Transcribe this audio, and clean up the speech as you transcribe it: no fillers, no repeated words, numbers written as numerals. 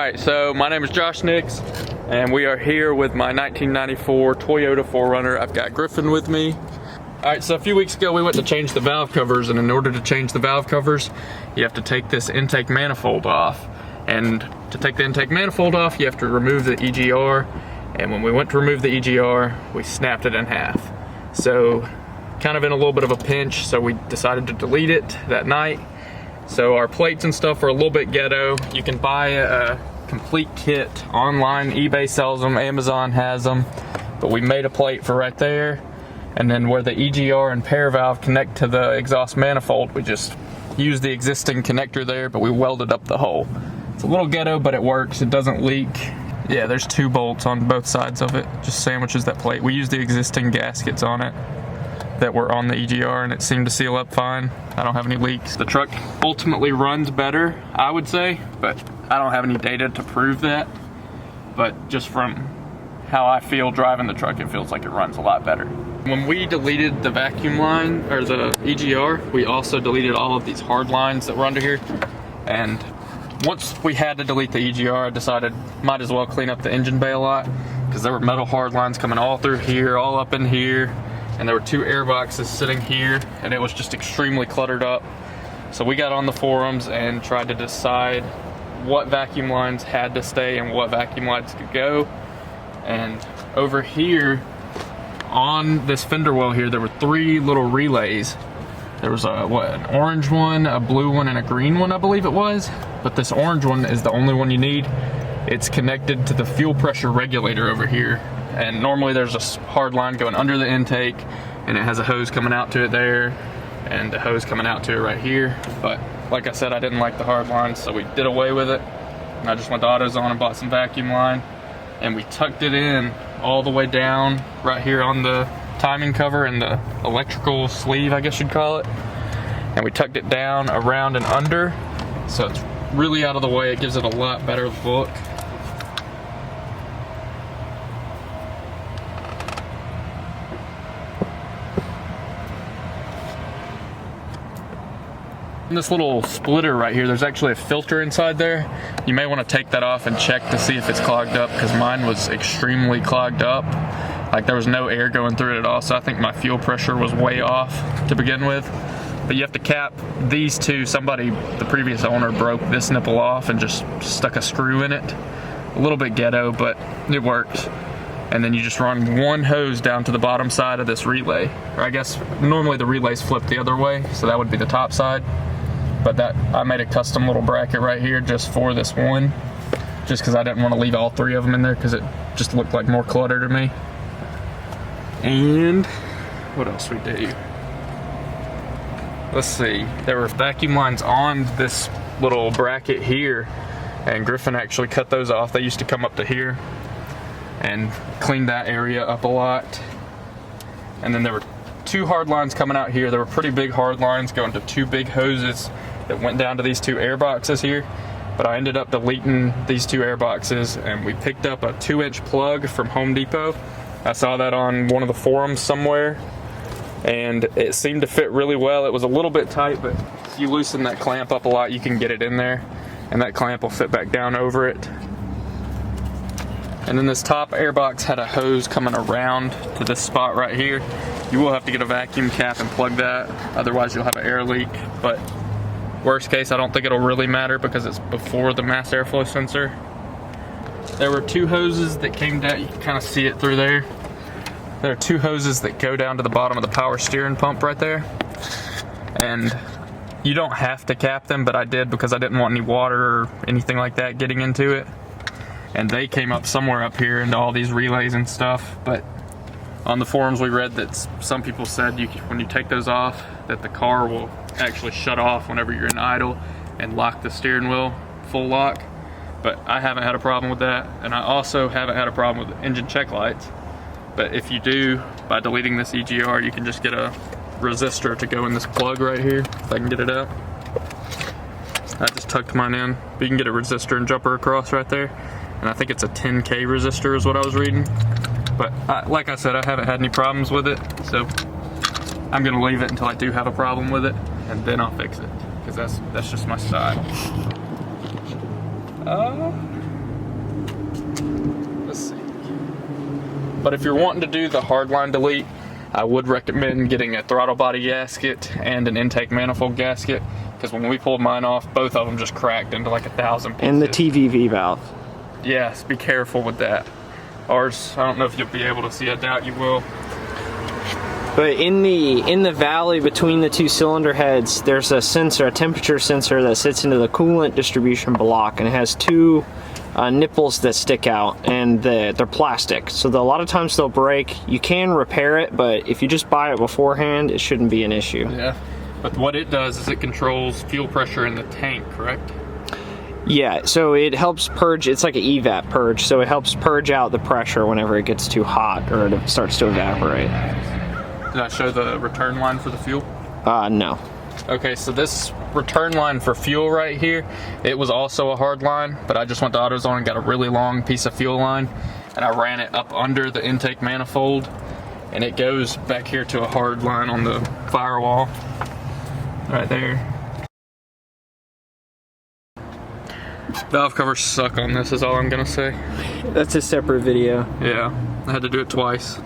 Alright, so my name is Josh Nix, and we are here with my 1994 Toyota 4Runner. I've got Griffin with me. Alright, so a few weeks ago we went to change the valve covers, and in order to change the valve covers, you have to take this intake manifold off. And to take the intake manifold off, you have to remove the EGR, and when we went to remove the EGR, we snapped it in half. So, kind of in a little bit of a pinch, so we decided to delete it that night. So our plates and stuff are a little bit ghetto. You can buy a complete kit online. eBay sells them, Amazon has them. But we made a plate for right there. And then where the EGR and pair valve connect to the exhaust manifold, we just use the existing connector there, but we welded up the hole. It's a little ghetto, but it works. It doesn't leak. Yeah, there's 2 bolts on both sides of it. Just sandwiches that plate. We used the existing gaskets on it that were on the EGR, and it seemed to seal up fine. I don't have any leaks. The truck ultimately runs better, I would say, but I don't have any data to prove that. But just from how I feel driving the truck, it feels like it runs a lot better. When we deleted the vacuum line, or the EGR, we also deleted all of these hard lines that were under here. And once we had to delete the EGR, I decided might as well clean up the engine bay a lot, because there were metal hard lines coming all through here, all up in here. And there were 2 air boxes sitting here, and it was just extremely cluttered up. So we got on the forums and tried to decide what vacuum lines had to stay and what vacuum lines could go. And over here, on this fender well here, there were 3 little relays. There was an orange one, a blue one, and a green one, I believe it was. But this orange one is the only one you need. It's connected to the fuel pressure regulator over here. And normally there's a hard line going under the intake, and it has a hose coming out to it there, and a hose coming out to it right here. But like I said, I didn't like the hard line, so we did away with it. And I just went to AutoZone and bought some vacuum line, and we tucked it in all the way down right here on the timing cover and the electrical sleeve, I guess you'd call it. And we tucked it down around and under, so it's really out of the way. It gives it a lot better look. In this little splitter right here, there's actually a filter inside there. You may want to take that off and check to see if it's clogged up, because mine was extremely clogged up. Like, there was no air going through it at all, so I think my fuel pressure was way off to begin with. But you have to cap these 2. Somebody, the previous owner, broke this nipple off and just stuck a screw in it. A little bit ghetto, but it works. And then you just run 1 hose down to the bottom side of this relay. Or I guess normally the relays flip the other way, so that would be the top side. But that, I made a custom little bracket right here just for this one, just because I didn't want to leave all 3 of them in there, because it just looked like more clutter to me. And what else we do? Let's see, there were vacuum lines on this little bracket here, and Griffin actually cut those off. They used to come up to here, and cleaned that area up a lot. And then there were 2 hard lines coming out here. There were pretty big hard lines going to 2 big hoses that went down to these 2 air boxes here. But I ended up deleting these 2 air boxes, and we picked up a 2-inch plug from Home Depot. I saw that on one of the forums somewhere, and it seemed to fit really well. It was a little bit tight, but if you loosen that clamp up a lot, you can get it in there, and that clamp will fit back down over it. And then this top air box had a hose coming around to this spot right here. You will have to get a vacuum cap and plug that, otherwise you'll have an air leak. But worst case, I don't think it'll really matter because it's before the mass airflow sensor. There were 2 hoses that came down, you can kind of see it through there. There are 2 hoses that go down to the bottom of the power steering pump right there. And you don't have to cap them, but I did because I didn't want any water or anything like that getting into it. And they came up somewhere up here into all these relays and stuff. But on the forums we read that some people said when you take those off, that the car will actually shut off whenever you're in idle and lock the steering wheel full lock. But I haven't had a problem with that, and I also haven't had a problem with engine check lights. But if you do, by deleting this EGR, you can just get a resistor to go in this plug right here, if I can get it out. I just tucked mine in, but you can get a resistor and jumper across right there. And I think it's a 10K resistor is what I was reading. But like I said, I haven't had any problems with it, so I'm gonna leave it until I do have a problem with it, and then I'll fix it, because that's just my style. Let's see. But if you're wanting to do the hardline delete, I would recommend getting a throttle body gasket and an intake manifold gasket, because when we pulled mine off, both of them just cracked into like 1,000 pieces. And the TVV valve. Yes, be careful with that. Ours, I don't know if you'll be able to see. I doubt you will. But in the valley between the two cylinder heads, there's a sensor, a temperature sensor that sits into the coolant distribution block, and it has two nipples that stick out, and they're plastic. So a lot of times they'll break. You can repair it, but if you just buy it beforehand, it shouldn't be an issue. Yeah, but what it does is it controls fuel pressure in the tank, correct? Yeah, so it helps purge. It's like an evap purge, so it helps purge out the pressure whenever it gets too hot or it starts to evaporate. Did I show the return line for the fuel? No. Okay, so this return line for fuel right here, it was also a hard line, but I just went to AutoZone and got a really long piece of fuel line, and I ran it up under the intake manifold, and it goes back here to a hard line on the firewall, right there. Valve covers suck on this is all I'm gonna say. That's a separate video. Yeah, I had to do it twice.